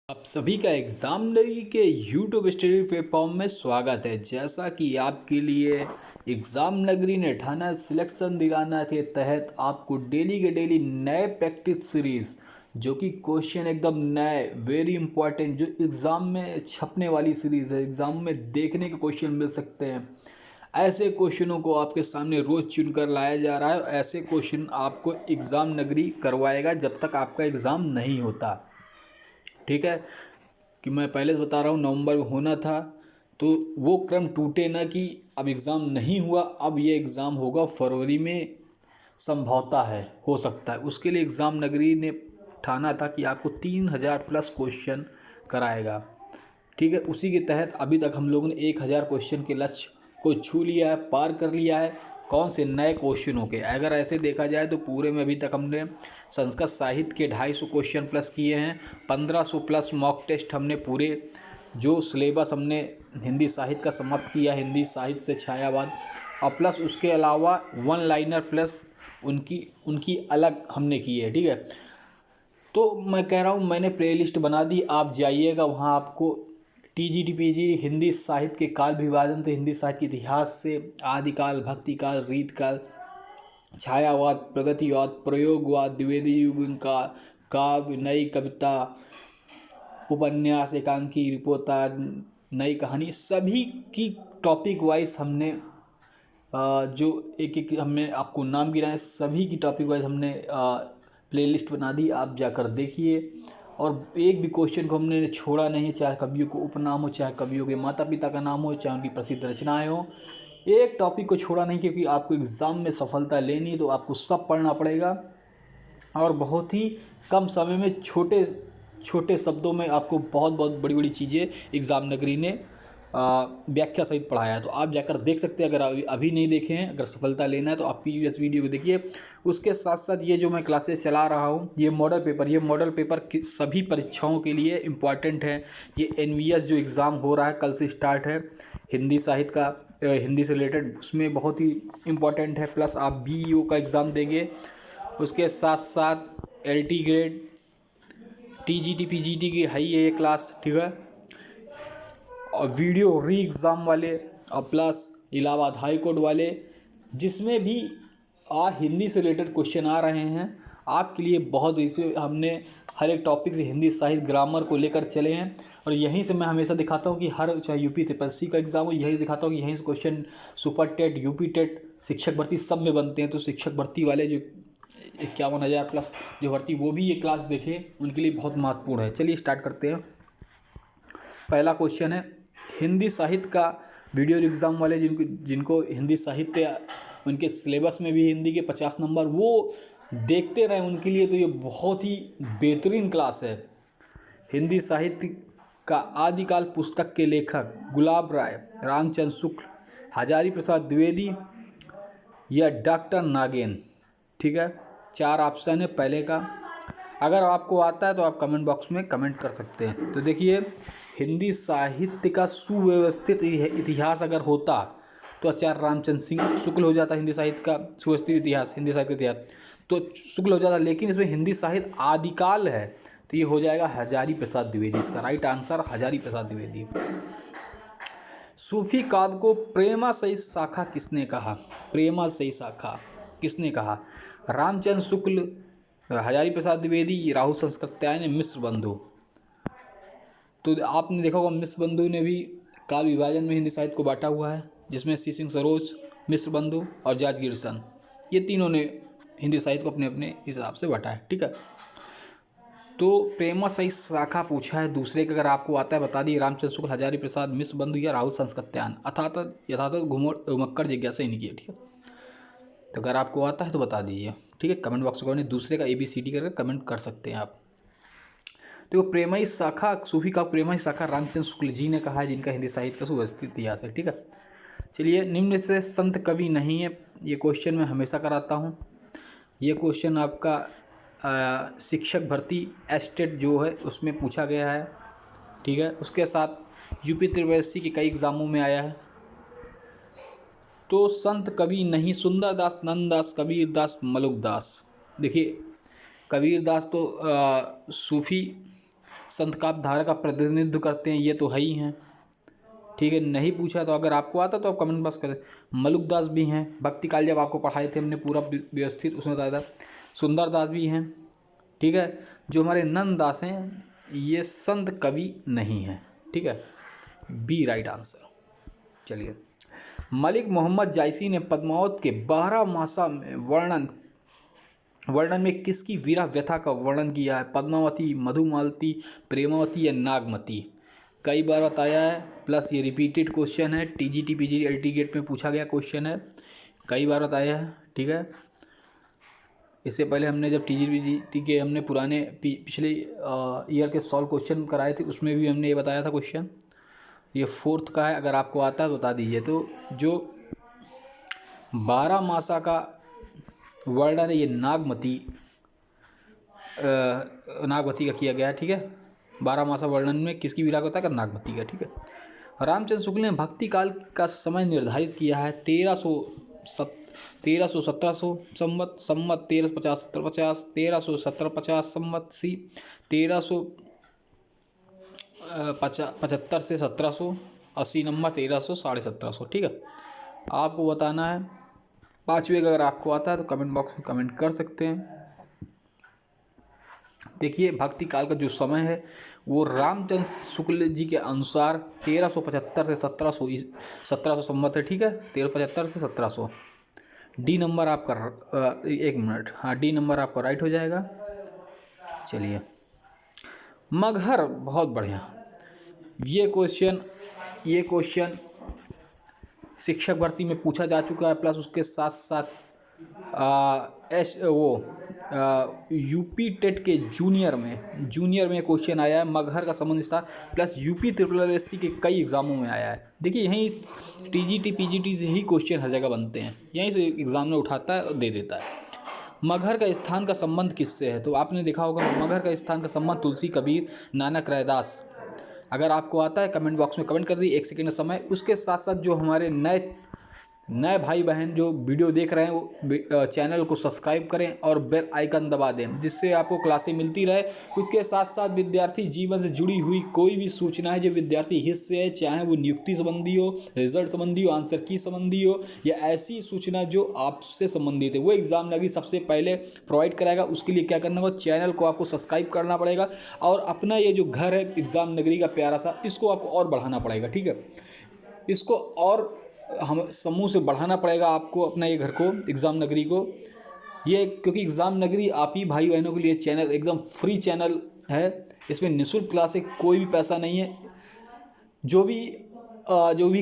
आप सभी का एग्जामिनरी के यूट्यूब स्टडी प्लेटफॉर्म में स्वागत है। जैसा कि आपके लिए एग्जाम नगरी ने ठाना सिलेक्शन दिलाना के तहत आपको डेली के डेली नए प्रैक्टिस सीरीज जो कि क्वेश्चन एकदम नए वेरी इंपॉर्टेंट जो एग्ज़ाम में छपने वाली सीरीज़ है, एग्ज़ाम में देखने के क्वेश्चन मिल सकते हैं। ऐसे क्वेश्चनों को आपके सामने रोज़ चुनकर लाया जा रहा है। ऐसे क्वेश्चन आपको एग्ज़ाम नगरी करवाएगा जब तक आपका एग्ज़ाम नहीं होता। ठीक है कि मैं पहले से बता रहा हूँ, नवंबर में होना था तो वो क्रम टूटे ना कि अब एग्ज़ाम नहीं हुआ, अब ये एग्ज़ाम होगा फरवरी में, संभवता है, हो सकता है। उसके लिए एग्ज़ाम नगरी ने ठाना था कि आपको 3000 प्लस क्वेश्चन कराएगा। ठीक है, उसी के तहत अभी तक हम लोगों ने 1000 क्वेश्चन के लक्ष्य को छू लिया है, पार कर लिया है। कौन से नए क्वेश्चनों के, अगर ऐसे देखा जाए तो पूरे में अभी तक हमने संस्कृत साहित्य के 250 क्वेश्चन प्लस किए हैं। 1500 प्लस मॉक टेस्ट हमने पूरे जो सिलेबस हमने हिंदी साहित्य का समाप्त किया, हिंदी साहित्य से छायावाद, और प्लस उसके अलावा वन लाइनर प्लस उनकी अलग हमने की है। ठीक है, तो मैं कह रहा हूँ मैंने प्लेलिस्ट बना दी, आप जाइएगा वहाँ। आपको टीजीटी पीजी हिंदी साहित्य के काल विभाजन से हिंदी साहित्य के इतिहास से आदिकाल, भक्तिकाल, रीतकाल, छायावाद, प्रगतिवाद, प्रयोगवाद, द्विवेदी युग का काव्य, नई कविता, उपन्यास, एकांकी, रिपोता, नई कहानी, सभी की टॉपिक वाइज हमने जो एक एक हमने आपको नाम गिनाए, सभी की टॉपिक वाइज हमने प्लेलिस्ट बना दी। आप जाकर देखिए, और एक भी क्वेश्चन को हमने छोड़ा नहीं, चाहे कवियों को उपनाम हो, चाहे कवियों के माता पिता का नाम हो, चाहे उनकी प्रसिद्ध रचनाएं हो, एक टॉपिक को छोड़ा नहीं। क्योंकि आपको एग्ज़ाम में सफलता लेनी है तो आपको सब पढ़ना पड़ेगा, और बहुत ही कम समय में छोटे छोटे शब्दों में आपको बहुत बहुत बड़ी बड़ी चीज़ें एग्ज़ाम नगरी ने व्याख्या सहित पढ़ाया है। तो आप जाकर देख सकते हैं, अगर अभी नहीं देखे हैं, अगर सफलता लेना है तो आप प्रीवियस वीडियो को देखिए। उसके साथ साथ ये जो मैं क्लासेस चला रहा हूँ, ये मॉडल पेपर सभी परीक्षाओं के लिए इम्पॉर्टेंट है। ये एनवीएस जो एग्ज़ाम हो रहा है कल से स्टार्ट है, हिंदी साहित्य का, हिंदी से रिलेटेड, उसमें बहुत ही इम्पॉर्टेंट है। प्लस आप बीईओ का एग्ज़ाम देंगे, उसके साथ साथ एलटी ग्रेड, टीजीटी पीजीटी की है ये क्लास। ठीक है, और वीडियो री एग्ज़ाम वाले, और प्लस इलाहाबाद हाई कोर्ट वाले, जिसमें भी हिंदी से रिलेटेड क्वेश्चन आ रहे हैं आपके लिए बहुत। इसे हमने हर एक टॉपिक से हिंदी साहित्य ग्रामर को लेकर चले हैं, और यहीं से मैं हमेशा दिखाता हूँ कि हर, चाहे यूपी त्रिपल का एग्ज़ाम हो, यही दिखाता हूँ कि यहीं से question super TET, UP TET, शिक्षक भर्ती सब में बनते हैं। तो शिक्षक भर्ती वाले जो 51,000 प्लस जो भर्ती, वो भी ये क्लास देखें, उनके लिए बहुत महत्वपूर्ण है। चलिए स्टार्ट करते हैं। पहला क्वेश्चन है हिंदी साहित्य का, वीडियो एग्ज़ाम वाले जिनको हिंदी साहित्य, उनके सिलेबस में भी हिंदी के 50 नंबर वो देखते रहे, उनके लिए तो ये बहुत ही बेहतरीन क्लास है। हिंदी साहित्य का आदिकाल पुस्तक के लेखक गुलाब राय, रामचंद्र शुक्ल, हजारी प्रसाद द्विवेदी या डॉक्टर नागेन। ठीक है, 4 ऑप्शन है पहले का। अगर आपको आता है तो आप कमेंट बॉक्स में कमेंट कर सकते हैं। तो देखिए, हिंदी साहित्य का सुव्यवस्थित इतिहास अगर होता तो आचार्य रामचंद्र सिंह शुक्ल हो जाता। हिंदी साहित्य का सुव्यवस्थित इतिहास, हिंदी साहित्य का इतिहास तो शुक्ल हो जाता, लेकिन इसमें हिंदी साहित्य आदिकाल है तो ये हो जाएगा हजारी प्रसाद द्विवेदी। इसका राइट आंसर हजारी प्रसाद द्विवेदी। सूफी काव्य को प्रेमाशयी शाखा किसने कहा? प्रेमाशयी शाखा किसने कहा? रामचंद्र शुक्ल, हजारी प्रसाद द्विवेदी, राहुल संस्कृत्यायन, मिश्र बंधु। तो आपने देखा होगा मिश्र बंधु ने भी काल विभाजन में हिंदी साहित्य को बांटा हुआ है, जिसमें सी सिंह सरोज, मिश्र बंधु और जॉर्ज गिब्सन, ये तीनों ने हिंदी साहित्य को अपने अपने हिसाब से बांटा है। ठीक है, तो प्रेमाशयी शाखा पूछा है दूसरे का, अगर आपको आता है बता दिए। रामचंद्र शुक्ल, हजारी प्रसाद, मिश्र बंधु या राहुल संस्कृत्यायन, अर्थात यथार्थ घुमक्कड़ जिज्ञासा इनकी है। ठीक है, तो अगर आपको आता है तो बता दीजिए। ठीक है, कमेंट बॉक्स में दूसरे का ABCD करके कमेंट कर सकते हैं आप। तो प्रेमाई शाखा, सूफी का प्रेमाई शाखा रामचंद्र शुक्ल जी ने कहा है, जिनका हिंदी साहित्य का सुव्यवस्थित इतिहास है। ठीक है, चलिए, निम्न से संत कवि नहीं है, ये क्वेश्चन मैं हमेशा कराता हूँ। ये क्वेश्चन आपका शिक्षक भर्ती एस्टेट जो है उसमें पूछा गया है। ठीक है, उसके साथ यूपी त्रिवेसी के कई एग्जामों में आया है। तो संत कवि नहीं, सुंदरदास, नंददास, कबीरदास, मलुकदास। देखिए, कबीरदास तो सूफी संत काव्यधारा का प्रतिनिधित्व करते हैं, ये तो है ही हैं, ठीक है। नहीं पूछा तो अगर आपको आता तो आप कमेंट बॉक्स करें। मलुकदास भी हैं, भक्ति काल जब आपको पढ़ाए थे हमने पूरा व्यवस्थित, उसमें बताया था। सुंदरदास भी हैं, ठीक है। जो हमारे नंददास हैं ये संत कवि नहीं है, ठीक है। B right answer. चलिए, मलिक मोहम्मद जायसी ने पद्मावत के 12 मासा में वर्णन में किसकी वीरा व्यथा का वर्णन किया है? पद्मावती, मधुमालती, प्रेमावती या नागमती? कई बार बताया है, प्लस ये रिपीटेड क्वेश्चन है, टीजीटी पीजी एलटी गेट में पूछा गया क्वेश्चन है, कई बार बताया है, ठीक है। इससे पहले हमने जब टीजीटी के हमने पुराने पिछले ईयर के सॉल्व क्वेश्चन कराए थे, उसमें भी हमने ये बताया था क्वेश्चन। ये 4th का है, अगर आपको आता है बता दीजिए। तो जो 12 मासा का वर्णन है ये नागमती का किया गया है, ठीक है। 12 मासा वर्णन में किसकी वीरा व्यथा का? नागमती का, ठीक है। रामचंद्र शुक्ल ने भक्ति काल का समय निर्धारित किया है 1300-1700 संवत 1350-1750, 1300-1750 संवत सी, 1375 से 1780 नंबर, 1300 1750, ठीक है। आपको बताना है। 5वें का अगर आपको आता है तो कमेंट बॉक्स में कमेंट कर सकते हैं। देखिए, भक्ति काल का जो समय है वो रामचंद्र शुक्ल जी के अनुसार 1375 से 1700 संवत है, ठीक है। 1375 से 1700। डी नंबर आपका 1 मिनट, हाँ डी नंबर आपका राइट हो जाएगा। चलिए, मगहर, बहुत बढ़िया। ये क्वेश्चन शिक्षक भर्ती में पूछा जा चुका है, प्लस उसके साथ साथ यूपी टेट के जूनियर में क्वेश्चन आया है। मगहर का संबंध स्थान, प्लस यूपी SSSC के कई एग्जामों में आया है। देखिए, यहीं टीजीटी पीजीटी से ही क्वेश्चन हर जगह बनते हैं, यहीं से एग्जाम में उठाता है और दे देता है। मगहर का स्थान का संबंध किससे है? तो आपने देखा होगा मगहर का स्थान का संबंध तुलसी, कबीर, नानक, रैदास। अगर आपको आता है कमेंट बॉक्स में कमेंट कर दी, 1 सेकेंड का समय। उसके साथ साथ जो हमारे नए भाई बहन जो वीडियो देख रहे हैं वो चैनल को सब्सक्राइब करें और बेल आइकन दबा दें, जिससे आपको क्लासें मिलती रहे। उसके साथ साथ विद्यार्थी जीवन से जुड़ी हुई कोई भी सूचना है जो विद्यार्थी हित से है, चाहे वो नियुक्ति संबंधी हो, रिजल्ट संबंधी हो, आंसर की संबंधी हो, या ऐसी सूचना जो आपसे संबंधित है, वो एग्जाम नगरी सबसे पहले प्रोवाइड कराएगा। उसके लिए क्या करना होगा? चैनल को आपको सब्सक्राइब करना पड़ेगा और अपना ये जो घर है एग्जाम नगरी का प्यारा सा, इसको आपको और बढ़ाना पड़ेगा, ठीक है। इसको और हम समूह से बढ़ाना पड़ेगा आपको, अपना ये घर को, एग्ज़ाम नगरी को। ये क्योंकि एग्ज़ाम नगरी आप ही भाई बहनों के लिए चैनल एकदम फ्री चैनल है। इसमें निःशुल्क क्लासें, कोई भी पैसा नहीं है। जो भी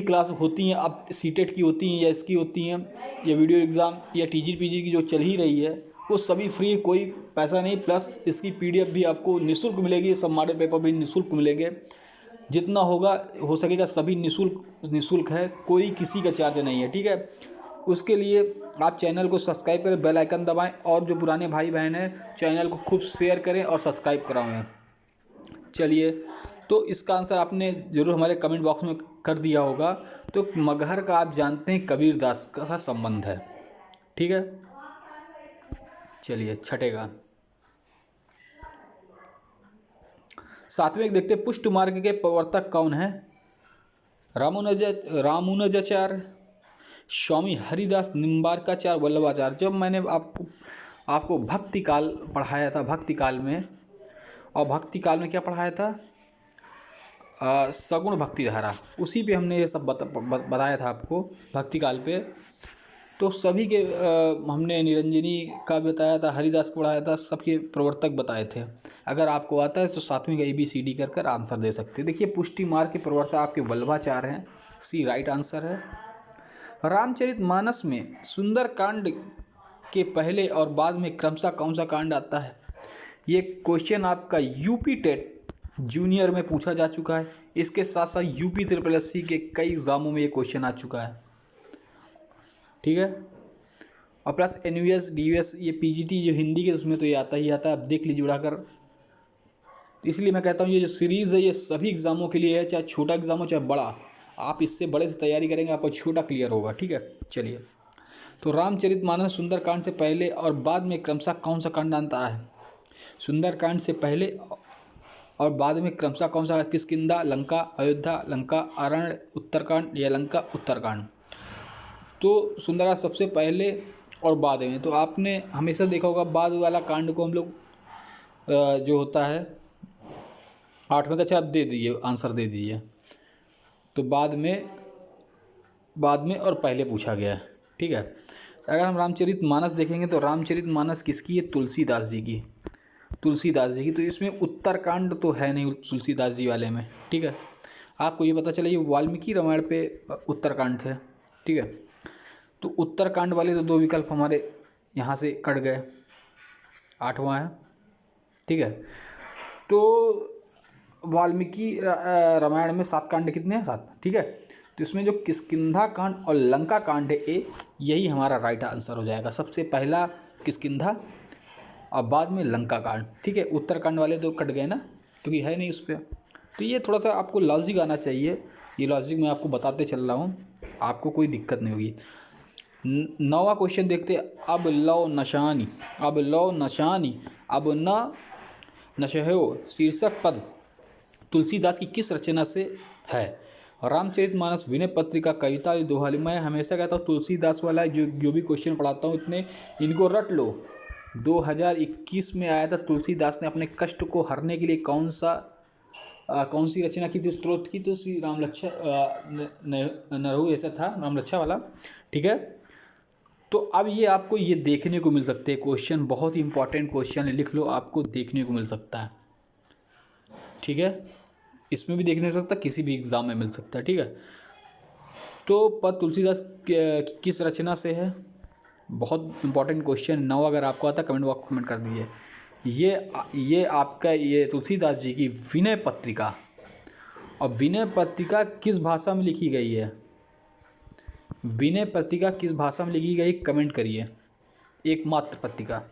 क्लास होती हैं, अब सीटेट की होती हैं या इसकी होती हैं, या वीडियो एग्ज़ाम या टीजी पीजी की जो चल ही रही है, वो सभी फ्री, कोई पैसा नहीं। प्लस इसकी PDF भी आपको निःशुल्क मिलेगी, सब मॉडल पेपर भी निःशुल्क मिलेंगे। जितना होगा हो सकेगा सभी निःशुल्क है, कोई किसी का चार्ज नहीं है, ठीक है। उसके लिए आप चैनल को सब्सक्राइब करें, बेल आइकन दबाएं और जो पुराने भाई बहन हैं चैनल को खूब शेयर करें और सब्सक्राइब कराएं। चलिए, तो इसका आंसर आपने ज़रूर हमारे कमेंट बॉक्स में कर दिया होगा। तो मगहर का आप जानते हैं कबीरदास का संबंध है, ठीक है। चलिए, छठे का 7वें देखते हैं। पुष्ट मार्ग के प्रवर्तक कौन है? रामानुजाचार्य, स्वामी हरिदास, निम्बार्काचार्य, वल्लभाचार्य। जब मैंने आपको भक्ति काल पढ़ाया था, भक्ति काल में क्या पढ़ाया था? सगुण भक्ति धारा, उसी पे हमने ये सब बताया था आपको, भक्ति काल पे। तो सभी के हमने निरंजनी का बताया था, हरिदास को पढ़ाया था, सबके प्रवर्तक बताए थे। अगर आपको आता है तो 7वीं का ABCD कर आंसर दे सकते हैं। देखिए, पुष्टि मार्ग के प्रवर्तक आपके वल्लभाचार्य हैं, सी राइट आंसर है। रामचरितमानस में सुंदर कांड के पहले और बाद में क्रमशः कौन सा कांड आता है? ये क्वेश्चन आपका यूपी टेट जूनियर में पूछा जा चुका है। इसके साथ साथ यूपी SSSC के कई एग्जामों में ये क्वेश्चन आ चुका है, ठीक है। और प्लस NUS DUS ये PGT जो हिंदी के उसमें तो ये आता ही आता है, आप देख लीजिए उड़ाकर। इसलिए मैं कहता हूँ ये जो सीरीज़ है ये सभी एग्जामों के लिए है, चाहे छोटा एग्जाम हो चाहे बड़ा। आप इससे बड़े से तैयारी करेंगे आपको छोटा क्लियर होगा, ठीक है। चलिए, तो रामचरितमानस सुंदरकांड से पहले और बाद में क्रमशः कौन सा कांड आता है? सुंदरकांड से पहले और बाद में क्रमशः कौन सा, किष्किंधा, लंका, अयोध्या, लंका, अरण्य, उत्तरकांड या लंका उत्तरकांड। तो सुंदरकांड सबसे पहले और बाद में। तो आपने हमेशा देखा होगा बाद वाला कांड को हम लोग जो होता है 8वें कक्षा, आप दे दीजिए, आंसर दे दीजिए। तो बाद में और पहले पूछा गया है, ठीक है। अगर हम रामचरितमानस देखेंगे तो रामचरितमानस किसकी है, तुलसीदास जी की, तुलसीदास जी की। तो इसमें उत्तरकांड तो है नहीं तुलसीदास जी वाले में, ठीक है। आपको ये पता चला ये वाल्मीकि रामायण पे उत्तरकांड थे, ठीक है। तो उत्तरकांड वाले तो 2 विकल्प हमारे यहाँ से कट गए, 8वां है, ठीक है। तो वाल्मीकि रामायण में 7 कांड कितने हैं, 7, ठीक है। तो इसमें जो किष्किंधा कांड और लंका कांड है ए, यही हमारा राइट आंसर हो जाएगा। सबसे पहला किष्किंधा और बाद में लंका कांड, ठीक है। उत्तरकांड वाले तो कट गए ना, क्योंकि है नहीं उस पर। तो ये थोड़ा सा आपको लॉजिक आना चाहिए, ये लॉजिक मैं आपको बताते चल रहा हूँ, आपको कोई दिक्कत नहीं होगी। 9वां क्वेश्चन देखते हैं। अब लो नशानी, अब लो नशानी, अब न नशहो शीर्षक पद तुलसीदास की किस रचना से है। रामचरितमानस, विनय पत्रिका, कविता, दोहा। मैं हमेशा कहता हूँ तुलसीदास वाला जो भी क्वेश्चन पढ़ाता हूँ इतने इनको रट लो। 2021 में आया था, तुलसीदास ने अपने कष्ट को हरने के लिए कौन सी रचना की थी, स्त्रोत की, तो श्री रामलक्षा नरहु ऐसा था, रामलक्षा वाला, ठीक है। तो अब ये आपको ये देखने को मिल सकते हैं क्वेश्चन, बहुत ही इंपॉर्टेंट क्वेश्चन है, लिख लो, आपको देखने को मिल सकता है, ठीक है। इसमें भी देखने सकता, किसी भी एग्ज़ाम में मिल सकता है, ठीक है। तो पद तुलसीदास किस रचना से है, बहुत इंपॉर्टेंट क्वेश्चन। 9 अगर आपको आता कमेंट बॉक्स कमेंट कर दीजिए। ये आपका ये तुलसीदास जी की विनय पत्रिका, और विनय पत्रिका किस भाषा में लिखी गई है, विनय पत्रिका किस भाषा में लिखी गई, कमेंट करिए। एकमात्र पत्रिका।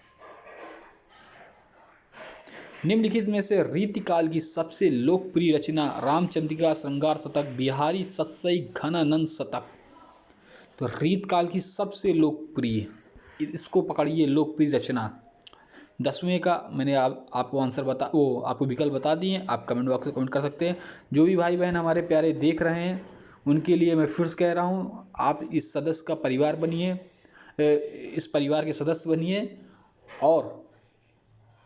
निम्नलिखित में से रीतिकाल की सबसे लोकप्रिय रचना रामचंद्रिका, श्रृंगार शतक, बिहारी सस्सई, घनानंद शतक। तो रीतकाल की सबसे लोकप्रिय, इसको पकड़िए, लोकप्रिय रचना। 10वें का मैंने आपको आंसर आपको विकल्प बता दिए, आप कमेंट बॉक्स में कमेंट कर सकते हैं। जो भी भाई बहन हमारे प्यारे देख रहे हैं उनके लिए मैं फिर से कह रहा हूँ, आप इस सदस्य का परिवार बनिए, इस परिवार के सदस्य बनिए और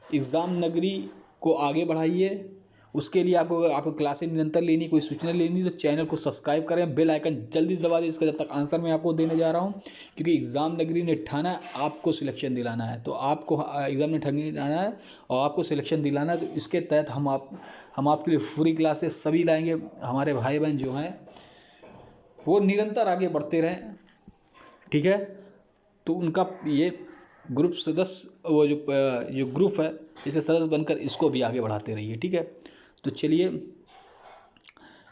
एग्ज़ाम नगरी को आगे बढ़ाइए। उसके लिए आपको क्लासें निरंतर लेनी, कोई सूचना लेनी, तो चैनल को सब्सक्राइब करें, बेल आइकन जल्दी दबा दें इसका, जब तक आंसर मैं आपको देने जा रहा हूं। क्योंकि एग्ज़ाम नगरी ने ठाना है आपको सिलेक्शन दिलाना है, तो आपको एग्ज़ाम ने ठाना है और आपको सिलेक्शन दिलाना है। तो इसके तहत हम आपके लिए फ्री क्लासेस सभी लाएँगे। हमारे भाई बहन जो हैं वो निरंतर आगे बढ़ते रहें, ठीक है। तो उनका ये ग्रुप सदस्य, वो जो ग्रुप है, इसे सदस्य बनकर इसको भी आगे बढ़ाते रहिए, ठीक है। तो चलिए,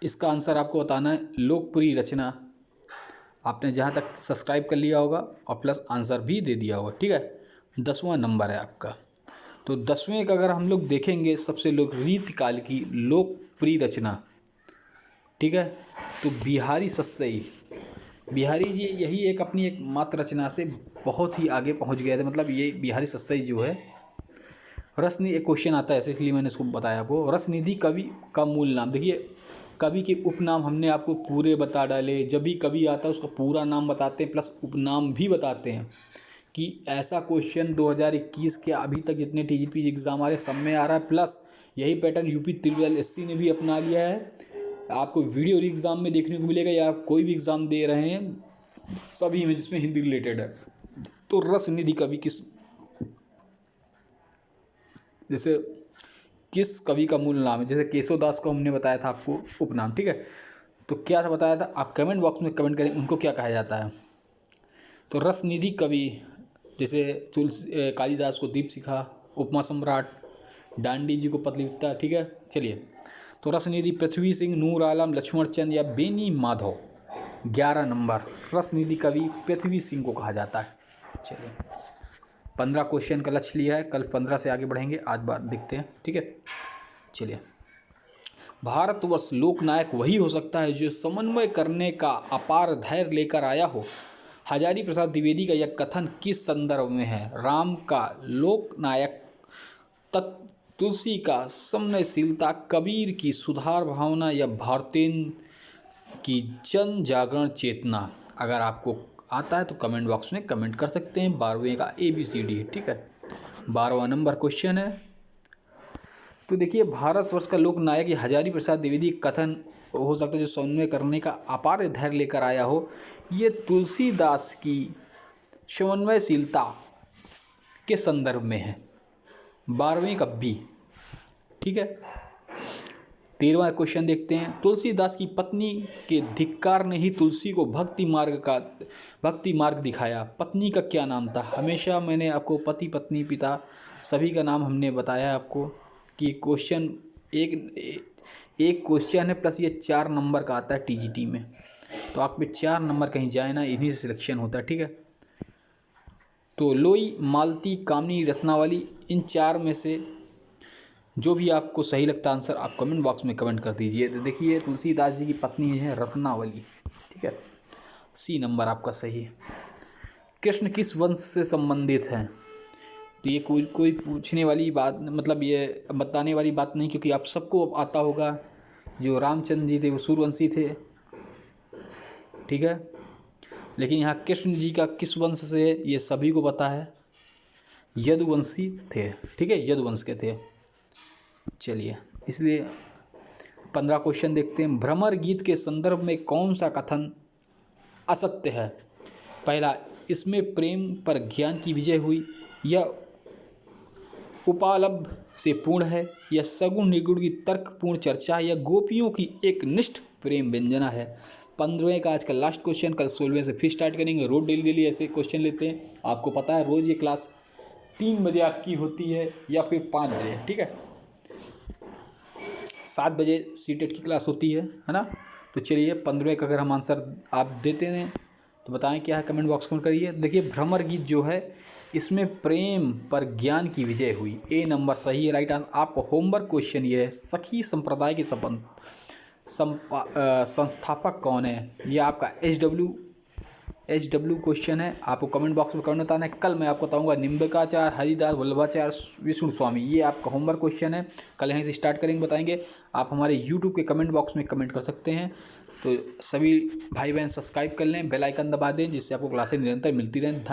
इसका आंसर आपको बताना है, लोकप्रिय रचना। आपने जहाँ तक सब्सक्राइब कर लिया होगा और प्लस आंसर भी दे दिया होगा, ठीक है। 10वां नंबर है आपका। तो 10वें का अगर हम लोग देखेंगे, सबसे रीतिकाल की लोकप्रिय रचना, ठीक है। तो बिहारी सस्सई, बिहारी जी यही एक अपनी एक मात्र रचना से बहुत ही आगे पहुंच गए थे। मतलब ये बिहारी सस्सई जो है, रसनिधि, एक क्वेश्चन आता है ऐसे, इसलिए मैंने इसको बताया आपको। रसनिधि कवि का मूल नाम। देखिए, कवि के उपनाम हमने आपको पूरे बता डाले। जब भी कवि आता है उसका पूरा नाम बताते हैं, प्लस उपनाम भी बताते हैं। कि ऐसा क्वेश्चन 2021 के अभी तक जितने TGP एग्ज़ाम आ रहे सब में आ रहा है, प्लस यही पैटर्न UP ट्रिपल SC ने भी अपना लिया है। आपको वीडियो एग्ज़ाम में देखने को मिलेगा, या आप कोई भी एग्ज़ाम दे रहे हैं सभी में जिसमें हिंदी रिलेटेड है। तो रसनिधि कवि किस कवि का मूल नाम है। जैसे केशवदास को हमने बताया था आपको उपनाम, ठीक है। तो क्या था बताया था, आप कमेंट बॉक्स में कमेंट करें उनको क्या कहा जाता है। तो रसनिधि कवि, जैसे कालिदास को दीपशिखा, उपमा सम्राट, डांडी जी को पतलिकता, ठीक है। चलिए, तो रसनिधि पृथ्वी सिंह, नूर आलम, लक्ष्मण चंद या बेनी माधव। 11 नंबर, रसनिधि कवि पृथ्वी सिंह को कहा जाता है। चलिए, 15 क्वेश्चन का लक्ष्य लिया है, कल 15 से आगे बढ़ेंगे, आज बात देखते हैं, ठीक है। चलिए, भारतवर्ष लोकनायक वही हो सकता है जो समन्वय करने का अपार धैर्य लेकर आया हो। हजारी प्रसाद द्विवेदी का यह कथन किस संदर्भ में है। राम का लोकनायक तुलसी का संवेदनशीलता, कबीर की सुधार भावना या भारतेंदु की जन जागरण चेतना। अगर आपको आता है तो कमेंट बॉक्स में कमेंट कर सकते हैं। 12वें का ABCD, ठीक है। 12वां नंबर क्वेश्चन है, तो देखिए, भारतवर्ष का लोक नायक या हजारी प्रसाद द्विवेदी कथन हो सकता है जो समन्वय करने का अपार धैर्य लेकर आया हो, ये तुलसीदास की समन्वयशीलता के संदर्भ में है। 12वें का B, ठीक है। 13वां क्वेश्चन देखते हैं, तुलसीदास की पत्नी के धिक्कार ने ही तुलसी को भक्ति मार्ग दिखाया। पत्नी का क्या नाम था? हमेशा मैंने आपको पति, पत्नी, पिता सभी का नाम हमने बताया आपको कि क्वेश्चन एक क्वेश्चन है प्लस ये 4 नंबर का आता है TGT में, तो आप पे 4 नंबर कहीं जाए ना, इन्हीं से सिलेक्शन होता है, ठीक है। तो लोई, मालती, कामनी, रत्नावली, इन 4 में से जो भी आपको सही लगता आंसर आप कमेंट बॉक्स में कमेंट कर दीजिए। तो देखिए, तुलसीदास जी की पत्नी है रत्नावली, ठीक है। C नंबर आपका सही है। कृष्ण किस वंश से संबंधित हैं? तो ये कोई पूछने वाली बात, मतलब ये बताने वाली बात नहीं, क्योंकि आप सबको आता होगा। जो रामचंद्र जी थे वो सूर्यवंशी थे, ठीक है। लेकिन यहाँ कृष्ण जी का किस वंश से है ये सभी को पता है, यदुवंशी थे, ठीक है, यदुवंश के थे। चलिए, इसलिए 15 क्वेश्चन देखते हैं। भ्रमर गीत के संदर्भ में कौन सा कथन असत्य है? पहला, इसमें प्रेम पर ज्ञान की विजय हुई, या उपालब्ध से पूर्ण है, या सगुण निगुण की तर्कपूर्ण चर्चा, या गोपियों की एक निष्ठ प्रेम व्यंजना है। 15वें का आज का लास्ट क्वेश्चन, कल 16वें से फिर स्टार्ट करेंगे। रोज डेली ऐसे क्वेश्चन लेते हैं। आपको पता है रोज़ ये क्लास 3 बजे आपकी होती है या फिर 5 बजे, ठीक है। 7 बजे सीटेट की क्लास होती है ना। तो चलिए, 15वें का अगर हम आंसर आप देते हैं तो बताएं क्या है, कमेंट बॉक्स में करिए। देखिए, भ्रमर गीत जो है इसमें प्रेम पर ज्ञान की विजय हुई, A नंबर सही है, राइट आंसर। आपका होमवर्क क्वेश्चन ये है, सखी संप्रदाय के संस्थापक कौन है? ये आपका HW क्वेश्चन है। आपको कमेंट बॉक्स में कमेंट बताना है। कल मैं आपको बताऊंगा निम्बकाचार्य, हरिदास वल्लभाचार्य, विष्णु स्वामी। ये आपका होमवर्क क्वेश्चन है, कल यहीं से स्टार्ट करेंगे, बताएंगे। आप हमारे यूट्यूब के कमेंट बॉक्स में कमेंट कर सकते हैं। तो सभी भाई बहन सब्सक्राइब कर लें, बेल आइकन दबा दें, जिससे आपको क्लासें निरंतर मिलती रहें।